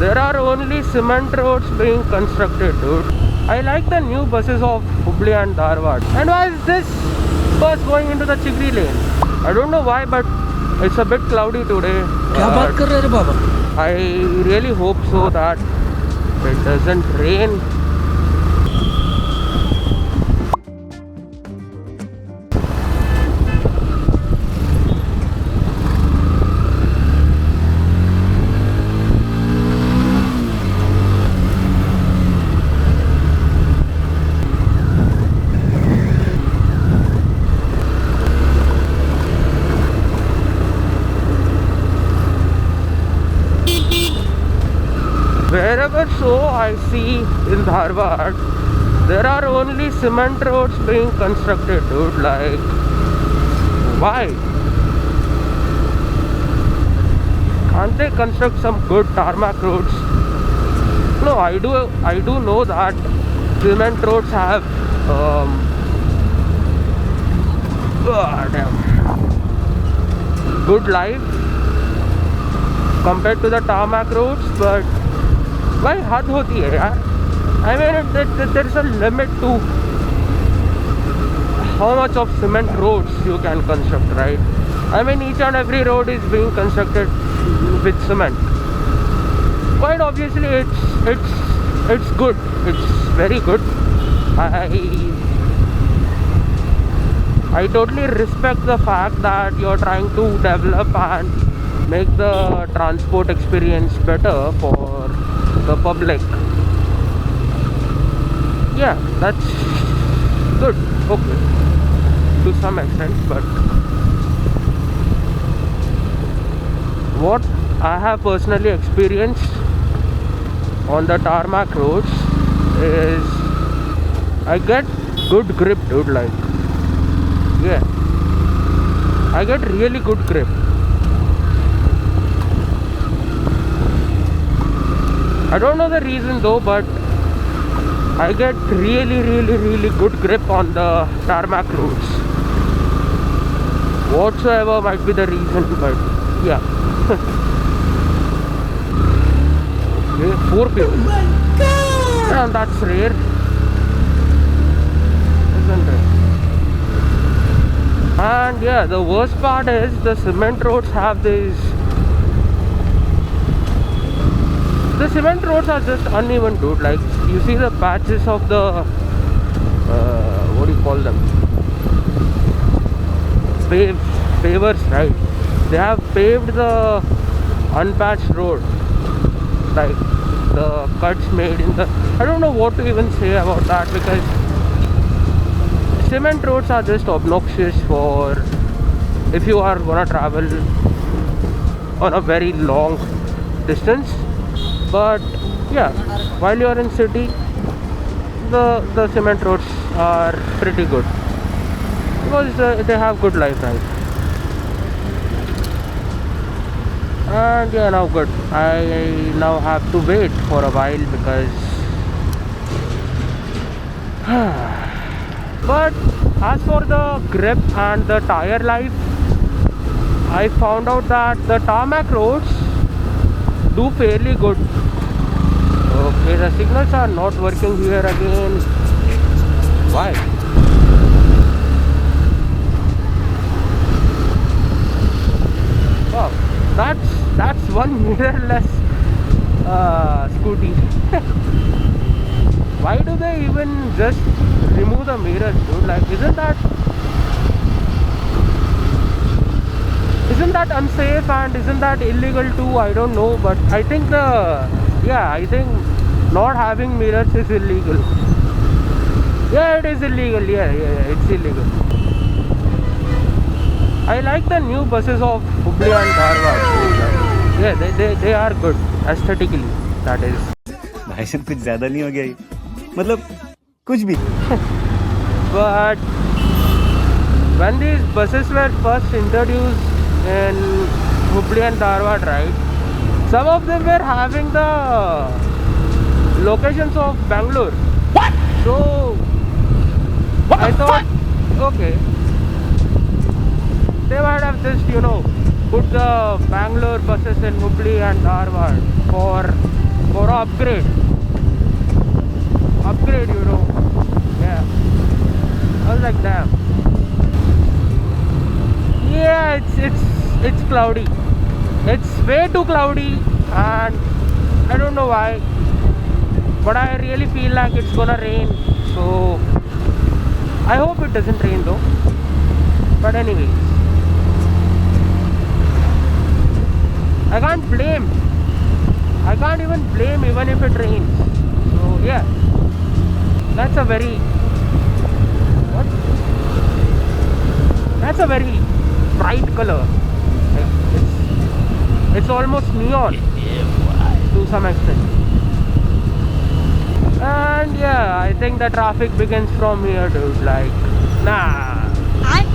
There are only cement roads being constructed, dude. I like the new buses of Hubli and Dharwad. And why is this bus going into the Chigri lane? I don't know why, but it's a bit cloudy today. क्या बात कर रहे रे बाबा? I really hope so that it doesn't rain. Wherever so I see in Dharwad, there are only cement roads being constructed, dude. Like, why? Can't they construct some good tarmac roads? No, I do know that cement roads have good life compared to the tarmac roads, but why हद होती है यार? I mean, there is a limit to how much of cement roads you can construct, right? I mean, each and every road is being constructed with cement. Quite obviously, it's good. It's very good. I totally respect the fact that you're trying to develop and make the transport experience better for the public. Yeah, that's good. Okay, to some extent, but what I have personally experienced on the tarmac roads is I get good grip, dude. Like, yeah, I get really good grip. I don't know the reason though, but I get really good grip on the tarmac roads. Whatsoever might be the reason, but yeah. Okay, 4 people. Oh my God! Yeah, that's rare, isn't it? And yeah, the worst part is the cement roads have these. The cement roads are just uneven, dude. Like, you see the patches of the what do you call them? Pavers, right? They have paved the unpatched road, like the cuts made in the. I don't know what to even say about that, because cement roads are just obnoxious for if you are gonna travel on a very long distance. But yeah, while you are in city, the cement roads are pretty good because they have good life, right? And yeah, now good. I now have to wait for a while because but as for the grip and the tire life, I found out that the tarmac roads do fairly good. Okay, the signals are not working here again. Why? Wow, that's one mirrorless scooty. Why do they even just remove the mirrors, dude? Like, isn't that unsafe and isn't that illegal too? I don't know, but I think I think not having mirrors is illegal. Yeah, it is illegal. Yeah, it's illegal. I like the new buses of Hubli and Dharwad. Yeah, they are good aesthetically. That is. भाई साहब कुछ ज़्यादा नहीं हो गया ये? मतलब कुछ भी. But when these buses were first introduced in Hubli and Dharwad, right? Some of them were having the locations of Bangalore. What? So I thought, okay, they might have just, put the Bangalore buses in Hubli and Dharwad for upgrade. Upgrade, you know. Yeah. I was like, damn. Yeah, it's cloudy. It's way too cloudy, and I don't know why, but I really feel like it's gonna rain. So I hope it doesn't rain though. But anyways, I can't blame. I can't even blame even if it rains. So yeah, that's a very what? That's a very bright color. It's almost neon to some extent. And yeah, I think the traffic begins from here, dude. Like, nah,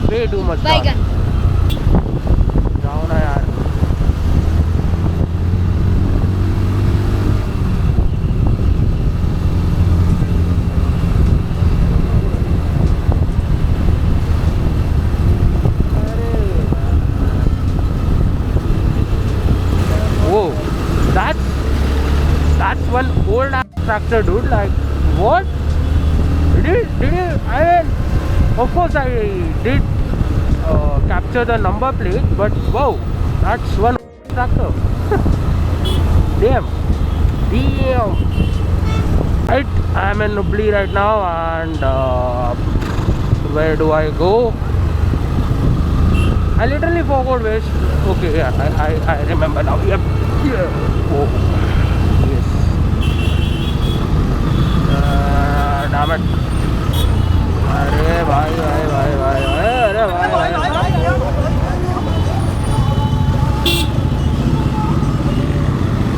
way too much traffic. जाओ ना यार. Whoa, that's one old ass tractor, dude. Like, what? Did you? I mean, of course I did capture the number plate, but wow, that's one tractor. Damn. Right, I'm in Hubli right now, and where do I go? I literally forgot where. Okay, yeah, I remember now. Yep. Yeah. Oh. Yes. Damn it. अरे भाई अरे भाई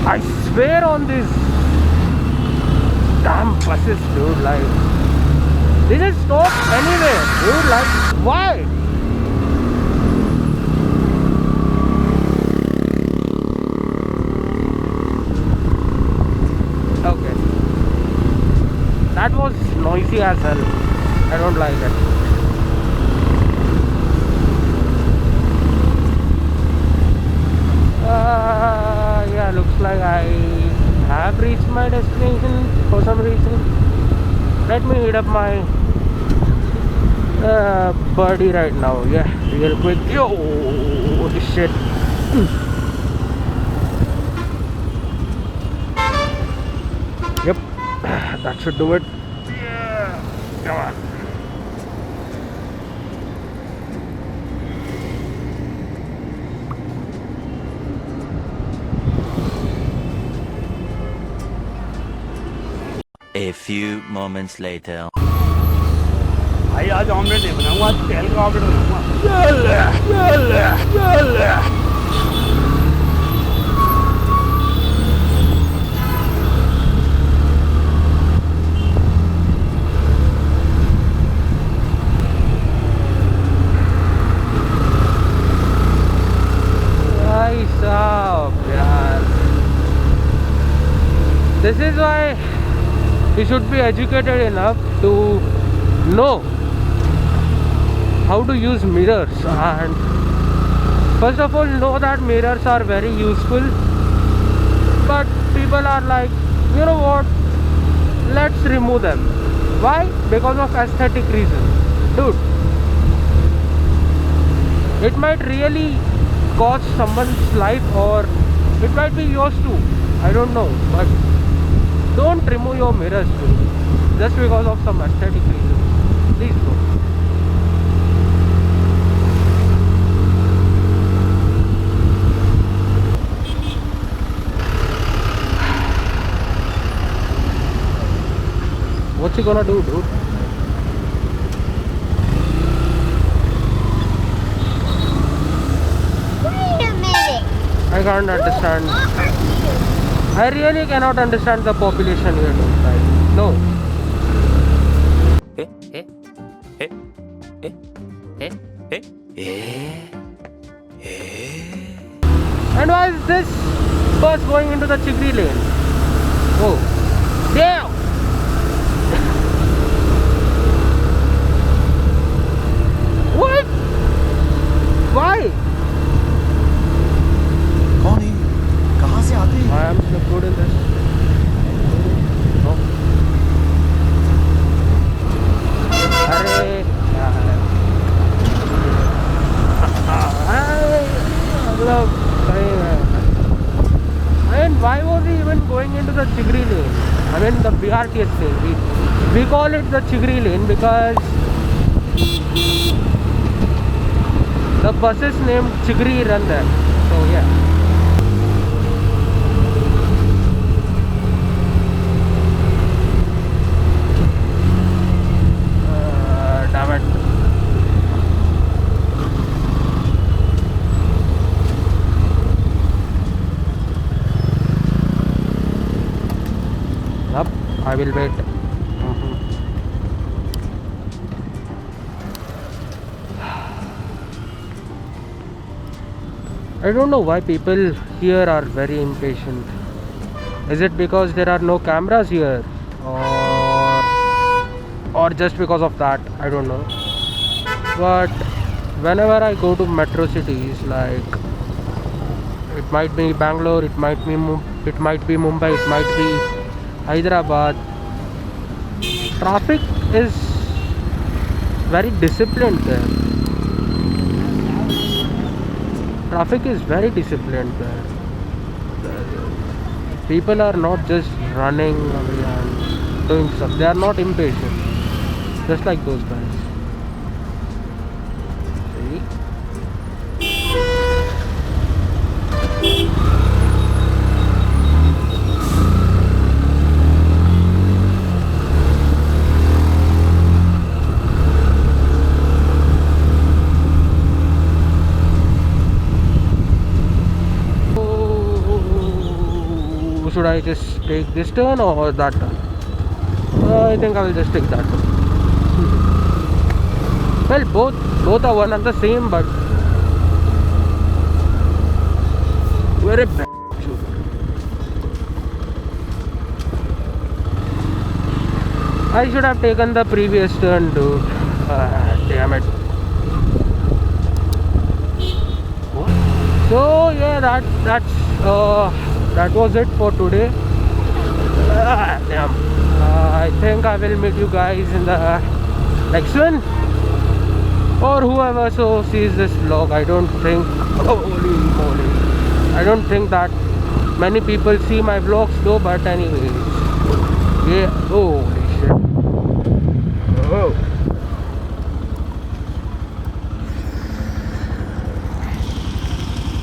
I swear on these damn buses, dude, like, they just stop anywhere, dude, like, why? Okay, that was noisy as hell. I don't like it. Yeah, looks like I have reached my destination for some reason. Let me hit up my birdie right now. Yeah, real quick. Yo, shit. Yep, that should do it. Yeah, come on. A few moments later. भाई आज omelette नहीं बनाऊंगा, आज तेल का omelette बनाऊंगा. भाई साहब यार, this is why you should be educated enough to know how to use mirrors, and first of all know that mirrors are very useful, but people are like, you know what, let's remove them. Why? Because of aesthetic reasons, dude. It might really cost someone's life, or it might be yours too, I don't know, but don't remove your mirrors, dude, just because of some aesthetic reasons. Please don't. What's he gonna do, dude? Wait a minute. I can't understand. I really cannot understand the population here, dude. Like, no. And why is this bus going into the Chigri lane? Oh, damn! What? Why? कौन है? कहाँ से आते हैं? I am so good in this. we even going into the Chigri lane? I mean the BRTS lane. We call it the Chigri lane because the buses named Chigri run there. So yeah. Damn it. Up, I will wait. I don't know why people here are very impatient. Is it because there are no cameras here, or just because of that? I don't know. But whenever I go to metro cities, like it might be Bangalore, it might be Mumbai, it might be Hyderabad, traffic is very disciplined there. Traffic is very disciplined there. People are not just running away and doing stuff. They are not impatient, just like those guys. See? Should I just take this turn or that turn? I think I will just take that turn. Well, both are one and the same, but very bad. I should have taken the previous turn, dude. Damn it. So yeah, that was it for today. Damn. I think I will meet you guys in the next one, or whoever so sees this vlog. I don't think, holy moly, I don't think that many people see my vlogs though, but anyways, yeah. Holy shit. Oh.